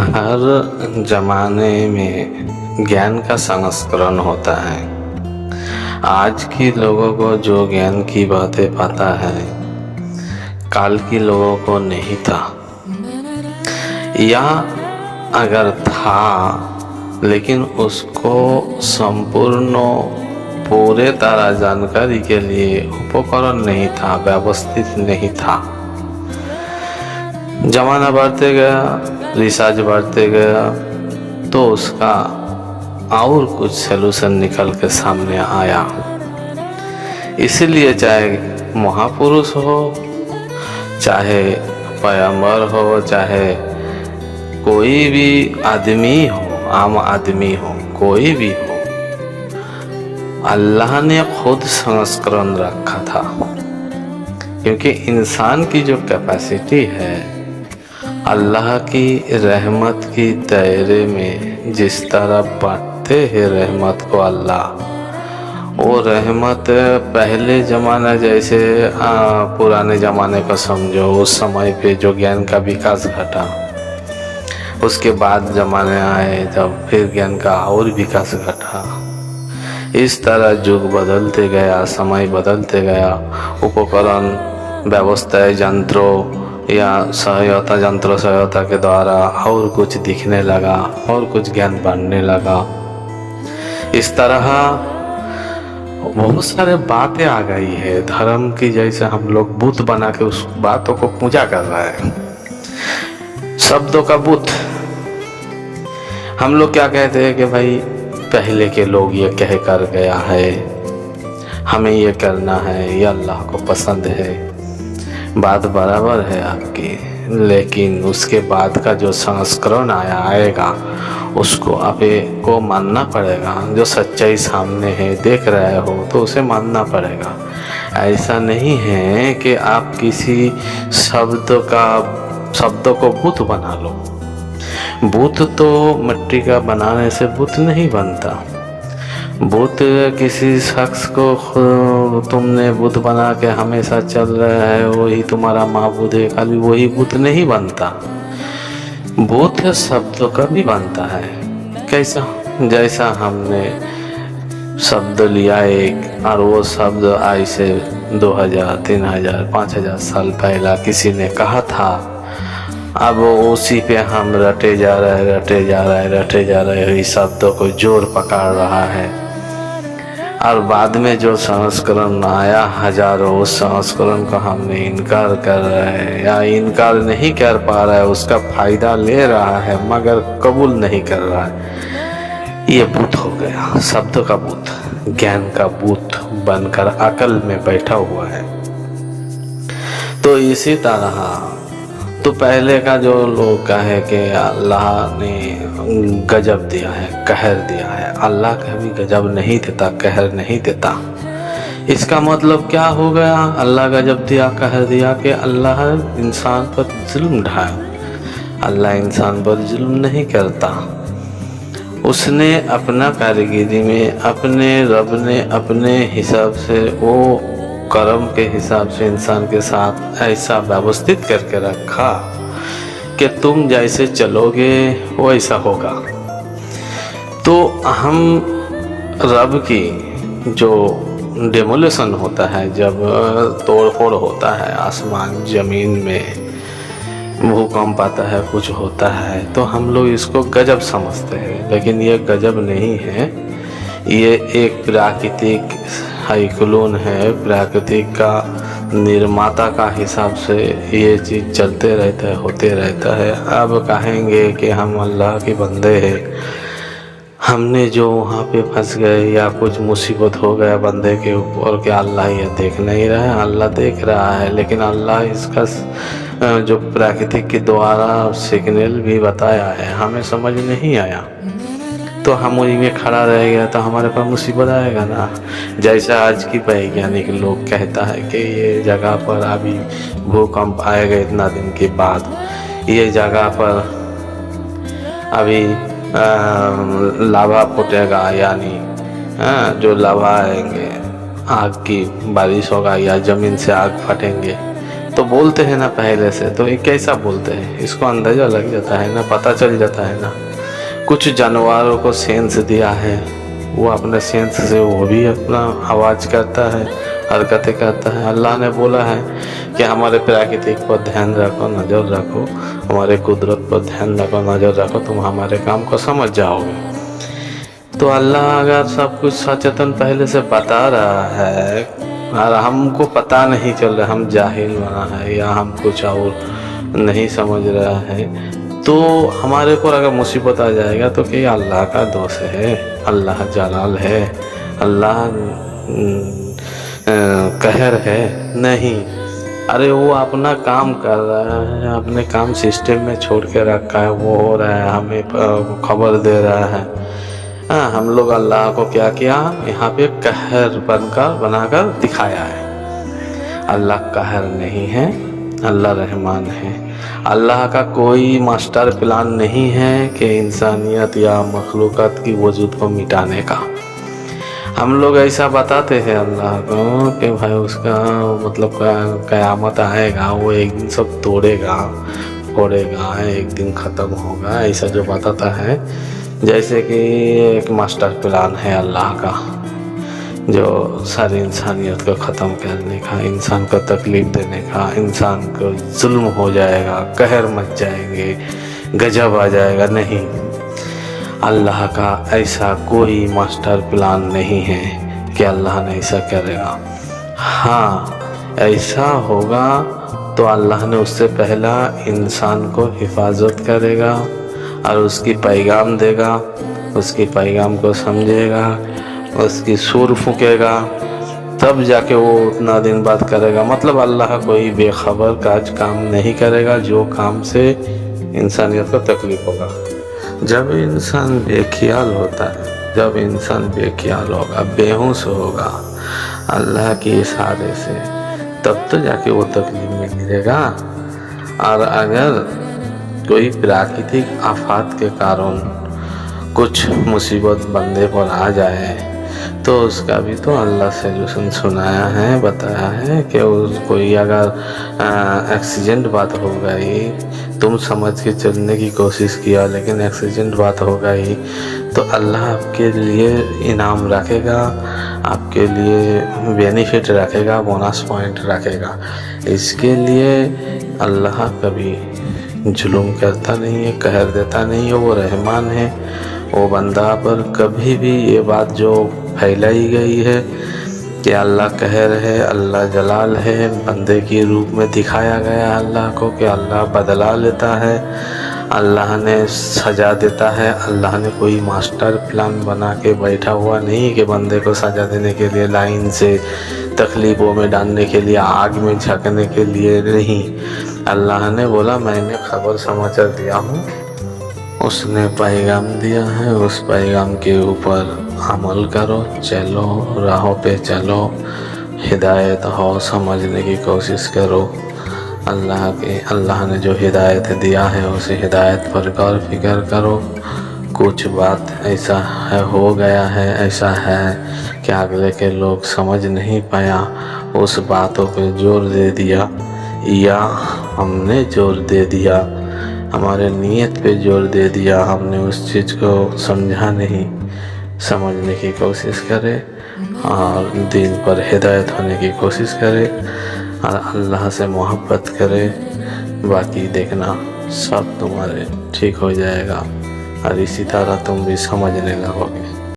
हर जमाने में ज्ञान का संस्करण होता है। आज के लोगों को जो ज्ञान की बातें पता है, काल के लोगों को नहीं था, या अगर था लेकिन उसको संपूर्ण पूरे तरह जानकारी के लिए उपकरण नहीं था, व्यवस्थित नहीं था। जमाना बढ़ते गया, रिसर्च बढ़ते गया, तो उसका और कुछ सलूशन निकल के सामने आया। इसलिए चाहे महापुरुष हो, चाहे पैगंबर हो, चाहे कोई भी आदमी हो, आम आदमी हो, कोई भी हो, अल्लाह ने खुद संस्करण रखा था। क्योंकि इंसान की जो कैपेसिटी है, अल्लाह की रहमत की दायरे में जिस तरह बांटते हैं रहमत को अल्लाह, वो रहमत पहले ज़माना जैसे पुराने ज़माने का समझो, उस समय पे जो ज्ञान का विकास घटा, उसके बाद ज़माने आए जब फिर ज्ञान का और विकास घटा। इस तरह युग बदलते गया, समय बदलते गया, उपकरण, व्यवस्था, यंत्रों या सहायता के द्वारा और कुछ दिखने लगा और कुछ ज्ञान बढ़ने लगा। इस तरह बहुत सारे बातें आ गई है धर्म की, जैसे हम लोग बुत बना के उस बातों को पूजा कर रहे हैं। शब्दों का बुत, हम लोग क्या कहते हैं कि भाई पहले के लोग ये कह कर गया है, हमें ये करना है, ये अल्लाह को पसंद है। बात बराबर है आपकी, लेकिन उसके बाद का जो संस्करण आएगा उसको आपको मानना पड़ेगा। जो सच्चाई सामने है, देख रहे हो, तो उसे मानना पड़ेगा। ऐसा नहीं है कि आप किसी शब्द को बुत बना लो। बुत तो मिट्टी का बनाने से बुत नहीं बनता। बुत किसी शख्स को तुमने बुत बना के हमेशा चल रहा है, वही तुम्हारा माबूद है, खाली वही बुत नहीं बनता। बुत शब्दों का भी बनता है। कैसा? जैसा हमने शब्द लिया एक, और वो शब्द आज से 2000, 3000, 5000 साल पहला किसी ने कहा था। अब उसी पे हम रटे जा रहे, इस शब्दों को जोर पकड़ रहा है। और बाद में जो संस्करण आया हजारों, उस संस्करण को हमने इनकार कर रहे हैं या इनकार नहीं कर पा रहा है, उसका फायदा ले रहा है मगर कबूल नहीं कर रहा है। ये भूत हो गया, शब्द का भूत, ज्ञान का भूत बनकर अकल में बैठा हुआ है। तो इसी तरह तो पहले का जो लोग कहे कि अल्लाह ने गजब दिया है, कहर दिया है, अल्लाह कभी गजब नहीं देता, कहर नहीं देता। इसका मतलब क्या हो गया? अल्लाह गजब दिया, कहर दिया कि अल्लाह इंसान पर जुल्म ढाया। अल्लाह इंसान पर जुल्म नहीं करता। उसने अपना कारीगरी में अपने रब ने अपने हिसाब से, वो कर्म के हिसाब से इंसान के साथ ऐसा व्यवस्थित करके रखा कि तुम जैसे चलोगे वैसा होगा। तो हम रब की जो डेमोलेशन होता है, जब तोड़ फोड़ होता है आसमान ज़मीन में, भूकंप आता है, कुछ होता है, तो हम लोग इसको गजब समझते हैं। लेकिन ये गजब नहीं है, ये एक प्राकृतिक साइक्लोन है, प्राकृतिक का निर्माता का हिसाब से ये चीज़ चलते रहता है, होते रहता है। अब कहेंगे कि हम अल्लाह के बंदे हैं, हमने जो वहाँ पे फंस गए या कुछ मुसीबत हो गया बंदे के ऊपर, क्या अल्लाह ये देख नहीं रहा है? अल्लाह देख रहा है, लेकिन अल्लाह इसका जो प्राकृतिक के द्वारा सिग्नल भी बताया है, हमें समझ नहीं आया। तो हम वही में खड़ा रह गया तो हमारे पास मुसीबत आएगा ना। जैसा आज की वैज्ञानिक लोग कहता है कि ये जगह पर अभी भूकंप आएगा इतना दिन के बाद, ये जगह पर अभी लावा फूटेगा, यानी जो लावा आएंगे, आग की बारिश होगा या ज़मीन से आग फटेंगे, तो तो बोलते हैं ना पहले से, तो ये कैसा बोलते हैं, इसको अंदाजा लग जाता है ना, पता चल जाता है ना। कुछ जानवरों को सेंस दिया है, वो अपने सेंस से वो भी अपना आवाज़ करता है, हरकतें करता है। अल्लाह ने बोला है कि हमारे प्राकृतिक पर ध्यान रखो, नज़र रखो, हमारे कुदरत पर ध्यान रखो, नज़र रखो, तुम हमारे काम को समझ जाओगे। तो अल्लाह अगर सब कुछ सचेतन पहले से बता रहा है और हमको पता नहीं चल रहा, हम जाहिल बना है या हम कुछ और नहीं समझ रहा है, तो हमारे ऊपर अगर मुसीबत आ जाएगा तो क्या अल्लाह का दोष है? अल्लाह जलाल है, अल्लाह कहर है? नहीं। अरे वो अपना काम कर रहा है, अपने काम सिस्टम में छोड़ के रखा है, वो हो रहा है, हमें खबर दे रहा है। हाँ, हम लोग अल्लाह को क्या किया, यहाँ पे कहर बनाकर दिखाया है। अल्लाह कहर नहीं है, अल्लाह रहमान है। अल्लाह का कोई मास्टर प्लान नहीं है कि इंसानियत या मखलूक़ात की वजूद को मिटाने का। हम लोग ऐसा बताते हैं अल्लाह को कि भाई उसका मतलब क़यामत आएगा, वो एक दिन सब तोड़ेगा फोड़ेगा, एक दिन ख़त्म होगा, ऐसा जो बताता है, जैसे कि एक मास्टर प्लान है अल्लाह का जो सारी इंसानियत को ख़त्म करने का, इंसान को तकलीफ़ देने का, इंसान को जुल्म हो जाएगा, कहर मच जाएंगे, गजब आ जाएगा। नहीं, अल्लाह का ऐसा कोई मास्टर प्लान नहीं है कि अल्लाह ने ऐसा करेगा। हाँ, ऐसा होगा तो अल्लाह ने उससे पहला इंसान को हिफाजत करेगा और उसकी पैगाम देगा, उसकी पैगाम को समझेगा, उसकी सूर फूकेगा, तब जाके वो उतना दिन बाद करेगा। मतलब अल्लाह कोई बेखबर काज काम नहीं करेगा जो काम से इंसानियत को तकलीफ होगा। जब इंसान बेख्याल होता है, जब इंसान बेख्याल होगा, बेहोश होगा अल्लाह के इशारे से, तब तो जाके वो तकलीफ में गिरेगा। और अगर कोई प्राकृतिक आफत के कारण कुछ मुसीबत बंदे पर आ जाए तो उसका भी तो अल्लाह सल्यूशन सुनाया है, बताया है कि कोई अगर एक्सीडेंट बात हो गई, तुम समझ के चलने की कोशिश किया लेकिन एक्सीडेंट बात हो गई, तो अल्लाह आपके लिए इनाम रखेगा, आपके लिए बेनिफिट रखेगा, बोनस पॉइंट रखेगा। इसके लिए अल्लाह कभी जुल्म करता नहीं है, कहर देता नहीं है, वो रहमान है। वो बंदा पर कभी भी ये बात जो फैलाई गई है कि अल्लाह कहर है, अल्लाह जलाल है, बंदे के रूप में दिखाया गया अल्लाह को कि अल्लाह बदला लेता है, अल्लाह ने सज़ा देता है। अल्लाह ने कोई मास्टर प्लान बना के बैठा हुआ नहीं कि बंदे को सज़ा देने के लिए लाइन से तकलीफ़ों में डालने के लिए, आग में झकने के लिए नहीं। अल्लाह ने बोला मैंने खबर समाचार दिया हूँ, उसने पैगाम दिया है, उस पैगाम के ऊपर अमल करो, चलो, राहों पे चलो, हिदायत हो, समझने की कोशिश करो। अल्लाह ने जो हिदायत दिया है उस हिदायत पर गौर फिक्र करो। कुछ बात ऐसा है, हो गया है, ऐसा है कि अगले के लोग समझ नहीं पाया, उस बातों पे जोर दे दिया या हमने जोर दे दिया, हमारे नीयत पे जोर दे दिया, हमने उस चीज़ को समझा नहीं, समझने की कोशिश करे और दीन पर हिदायत होने की कोशिश करे और अल्लाह से मोहब्बत करे। बाकी देखना सब तुम्हारे ठीक हो जाएगा और इसी तरह तुम भी समझने लगोगे।